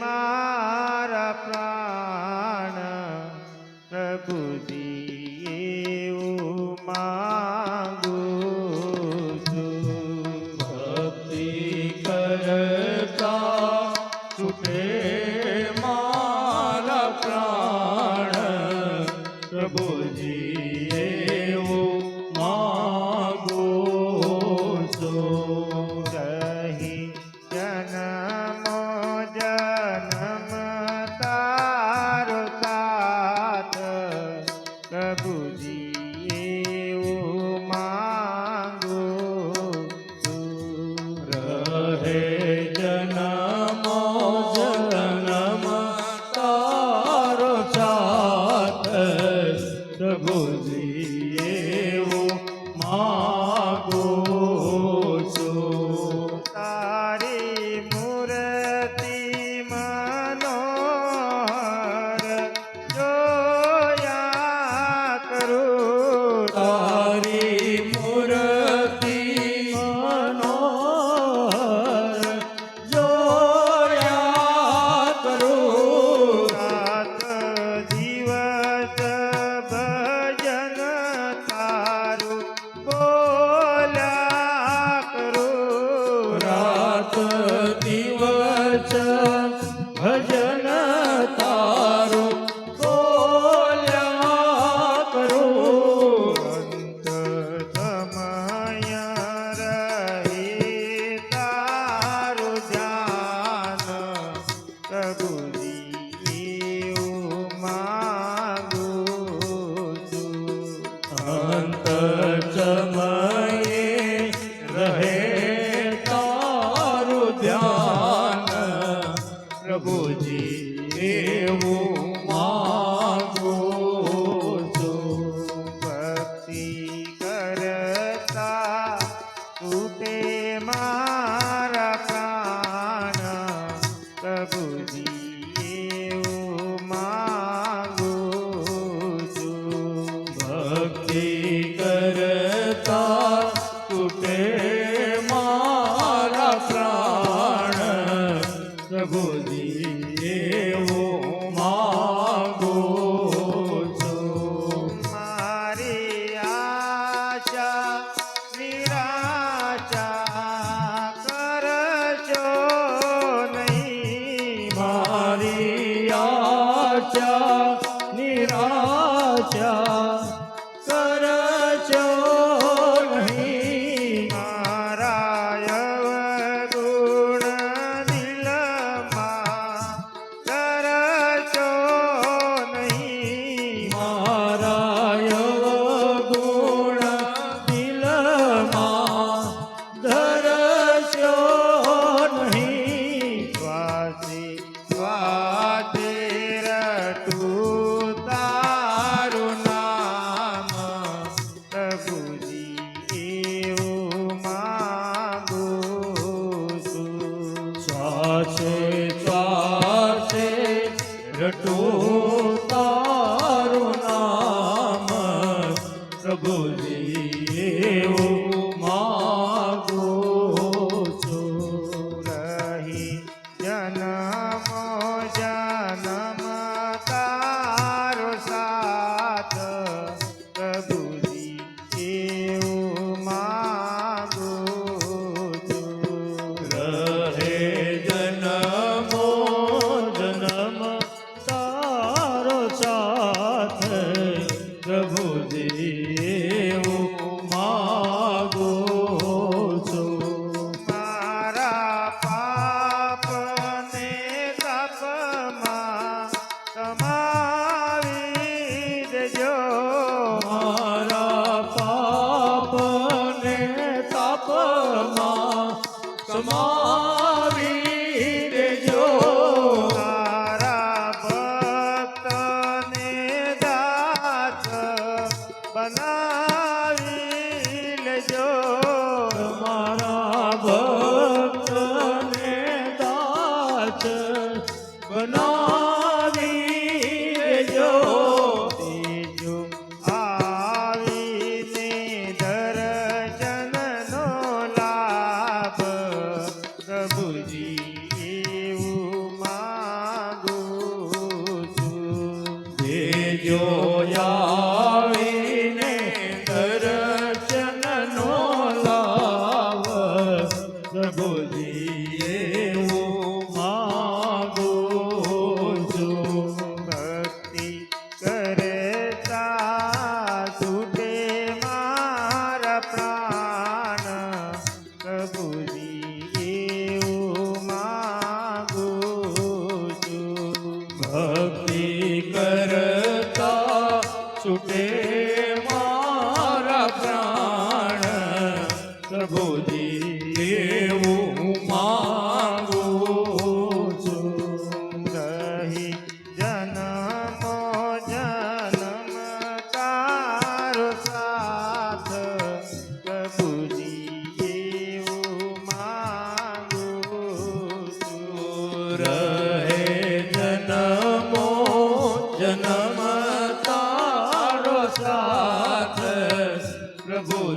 મારા પ્રાણ પ્રભુજી એવું માંગુ છું. ભક્તિ કરતા છૂટે મારા પ્રાણ પ્રભુજી એવું માંગુ છું. રહી જન્મો જન્મ તારો સાથ પ્રભુજી એવું માંગુ છું. રહે જન્મો જન્મ તારો સાથ પ્રભુજી એવું માંગુ છું. તારી મૂર્તિ મનોહર જોયા કરું. તારી મૂર્તિ મનોહર જોયા કરું. રાત દિવસ ભજન તારું બોલ્યા કરું. રાત દિવસ ભજન તારું બોલ્યા કરું. અંત સમય રહી તારું ધ્યાન પ્રભુજી એવું માંગુ છું. અંત સમયે રહે તારું ધ્યાન પ્રભુજી એવું માંગુ છું. ભક્તિ કરતા તૂટે મારા પ્રાણ પ્રભુજી એવું માંગુ છું. ભક્તિ કરતા તૂટે મારા પ્રાણ પ્રભુજી એવું માંગુ છું. મારી આશા નિરાશા કરશો નહીં. મારી આશા નિરાશા કરશો નહીં. મારા અવગુણ દિલમાં કરશો નહીં. મારા અવગુણ દિલમાં ધરશો નહીં. સ્વાસી સ્વાસે રટું તારું નામ પ્રભુજી એવું માંગુ છું. શ્વાસે શ્વાસે રટું તારું નામ પ્રભુજી એવું માંગુ છું. રહી જન્મો જન્મ તારો સાથ પ્રભુજી એવું માંગુ છું. રહે જન્મો જન્મ તારો સાથ પ્રભુજી એવું માંગુ છું. મારા પાપને તપમાં સમાવી દેજો. મારા પાપને તાપમાં સમાવી દેજો. તારા ભક્તને દાસ બનાવી લેજો. મારા ભક્તને દાસ બનાવી દેજો. ત્રીજું આવીને દર્શનનો લાભ પ્રભુજી એવું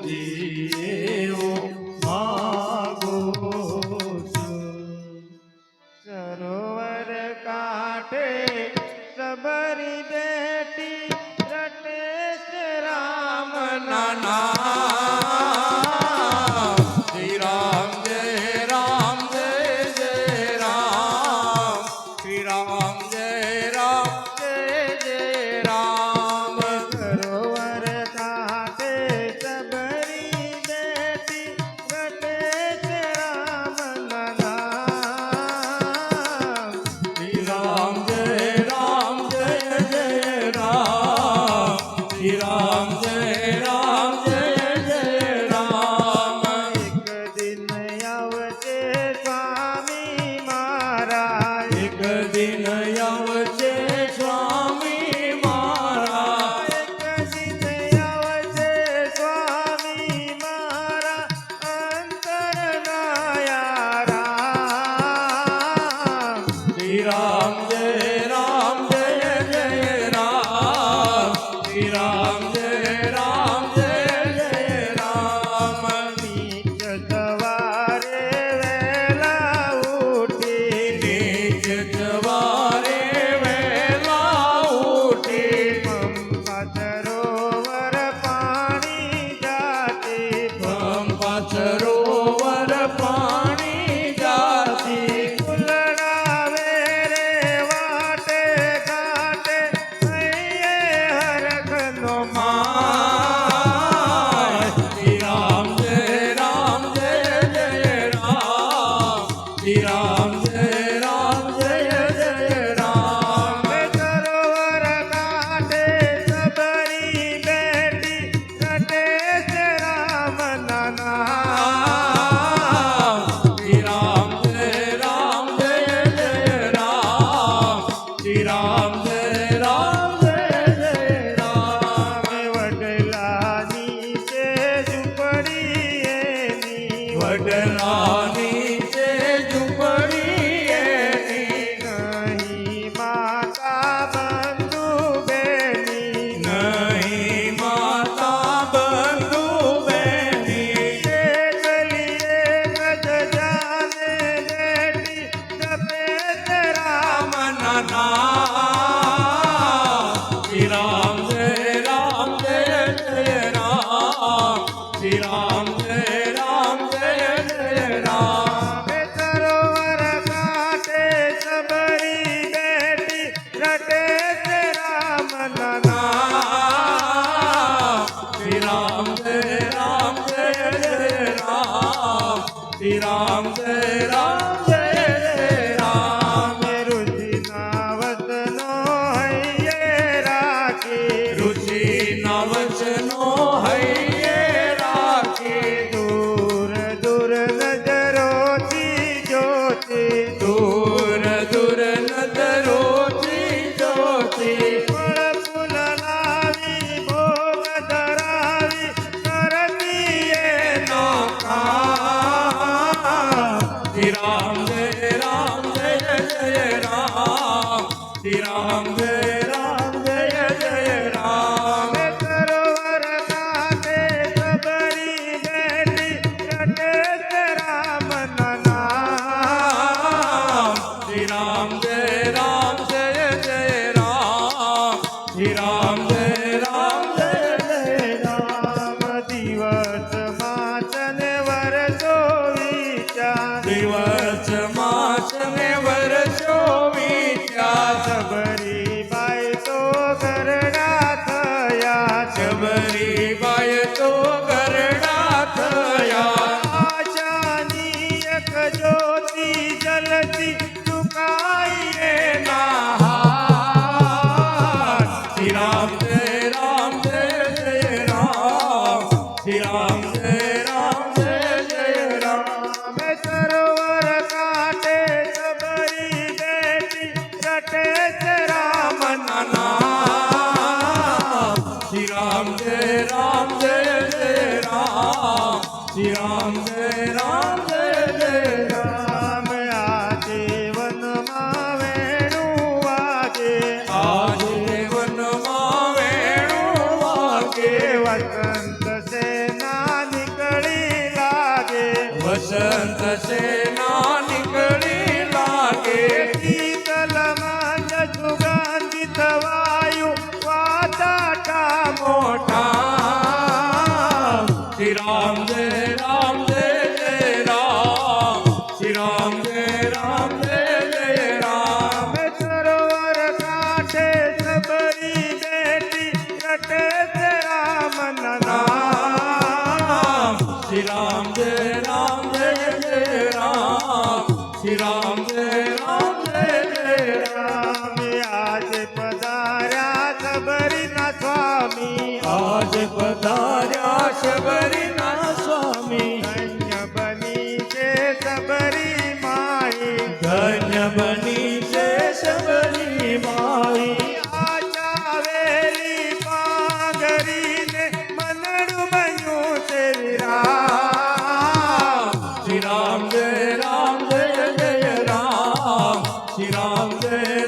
પ્રભુજી એવું માગું છું. સરોવર કાંઠે સબરી બેટી રટે છે રામ નાના શ્રી રામ જય રામ જય જય રામ શ્રી રામ જય રામ જય જય રામ સરોવર કાંઠે સબરી બેટી રટે છે રામ નામ. શ્રી રામ જય રામ જય જય રામ શ્રી રામ જય રામ જય જય રામ એક દિન આવશે સ્વામી મારા એક દિન આવશે સ્વામી મારા એક દિન આવશે સ્વામી મારા અંતરના યારા. શ્રી રામ જય રામ જય જય રામ શ્રી રામ જય રામ જય જય રામ નીચ સવારે વહેલા ઉઠીને નીચ સવારે વહેલા ઉઠી પંપા સરોવર પાણી જાતે પંપા સરોવર પાણી જાતી ફૂલડા વેરે વાટે ઘાટે હૈયે હરખનો માય શ્રી રામ જય રામ જય જય રામ શ્રી રામ જય રામ જય જય રામ સરોવર કાંઠે સબરી બેટી રટે છે રામ નાના. શ્રી રામ જય રામ જય જય રામ શ્રી રામ જય રામ જય જય રામ વડલાની છે ઝૂંપડી એની વડલાની છે ઝૂંપડી એની નહીં માતા બંધુ બેની નહીં માતા બંધુ બેની તે ચલીએ ગજ જાને બેટી જપે છે રામ શ્રી રામ જય રામ જય જય રામ શ્રી રામ જય રામ જય જય રામ સરોવર કાંઠે સબરી બેટી રટે છે રામ નાના. શ્રી રામ જય રામ જય જય રામ શ્રી રામ જય રામ જય જય રામ રુચિના વતનો હૈયે રાખી રુચિના વચનો હૈયે રાખી દૂર દૂર નજરોથી જોતી દૂર દૂર નજરોથી જોતી ફળ ફૂલ લાવી ભોગ ધરાવી કરતી એનો કામ. શ્રી રામ જય રામ જય જય રામ શ્રી રામ જય રામ જય જય રામ સરોવર કાંઠે સબરી બેટી રટે છે રામ નાના. શ્રી રામ જય રામ જય જય રામ શ્રી રામ જય રામ જય જય રામ દિવસ માસ ને વર્ષો વિચાર દિવસ માસ ને વર્ષો વીત્યા સબરી બાઈ તો ગરડા થયા જબરી બાય તો ગરડા થયા આશાની એક જ્યોતિ જલતી ચુકાઈએ ના હાથ. શ્રી રામ જય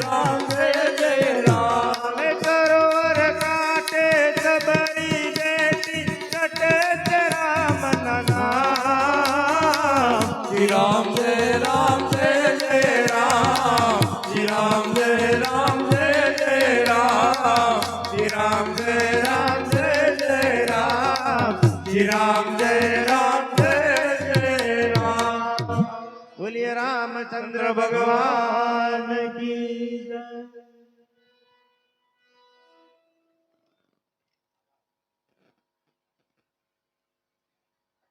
રામ જય રામ સરોવર કાંઠે સબરી બેટી રટે છે રામ નામ. શ્રી રામ જય રામ જય રામ શ્રી રામ જય રામ જય રામ શ્રી રામ જય રામ જય રામ શ્રી રામ જય રામ જય રામ બોલીએ રામચંદ્ર ભગવાન કી જય.